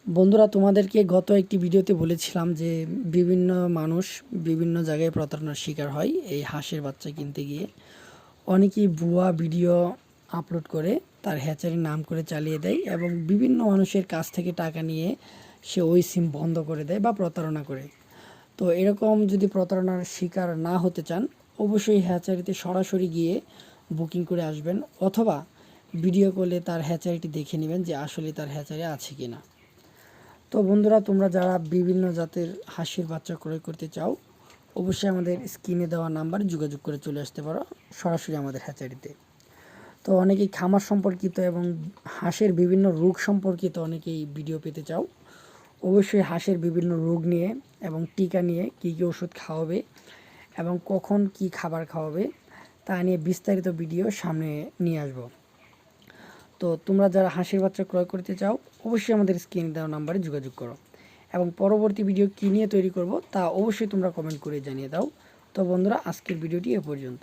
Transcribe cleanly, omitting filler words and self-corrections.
বন্ধুরা, তোমাদেরকে গত একটি ভিডিওতে বলেছিলাম যে বিভিন্ন মানুষ বিভিন্ন জায়গায় প্রতারণার শিকার হয় এই হাঁসের বাচ্চা কিনতে গিয়ে। অনেকেই ভুয়া ভিডিও আপলোড করে তার হ্যাচারির নাম করে চালিয়ে দেয় এবং বিভিন্ন মানুষের কাছ থেকে টাকা নিয়ে সে ওই সিম বন্ধ করে দেয় বা প্রতারণা করে। তো এরকম যদি প্রতারণার শিকার না হতে চান, অবশ্যই হ্যাচারিতে সরাসরি গিয়ে বুকিং করে আসবেন, অথবা ভিডিও কলে তার হ্যাচারিটি দেখে নেবেন যে আসলে তার হ্যাচারি আছে কিনা। তো বন্ধুরা, তোমরা যারা বিভিন্ন জাতের হাঁসের বাচ্চা ক্রয় করতে চাও, অবশ্যই আমাদের স্ক্রিনে দেওয়া নাম্বারে যোগাযোগ করে চলে আসতে পারো সরাসরি আমাদের হ্যাচারিতে। তো অনেকেই খামার সম্পর্কিত এবং হাঁসের বিভিন্ন রোগ সম্পর্কিত অনেকেই ভিডিও পেতে চাও। অবশ্যই হাঁসের বিভিন্ন রোগ নিয়ে এবং টিকা নিয়ে কী কী ওষুধ খাওয়াবে এবং কখন কি খাবার খাওয়াবে তা নিয়ে বিস্তারিত ভিডিও সামনে নিয়ে আসবো। তো তোমরা যারা হাঁসের বাচ্চা ক্রয় করতে চাও, অবশ্যই আমাদের স্ক্রিনে দেওয়া নাম্বারে যোগাযোগ করো এবং পরবর্তী ভিডিও কী নিয়ে তৈরি করব তা অবশ্যই তোমরা কমেন্ট করে জানিয়ে দাও। তো বন্ধুরা, আজকের ভিডিওটি এ পর্যন্ত।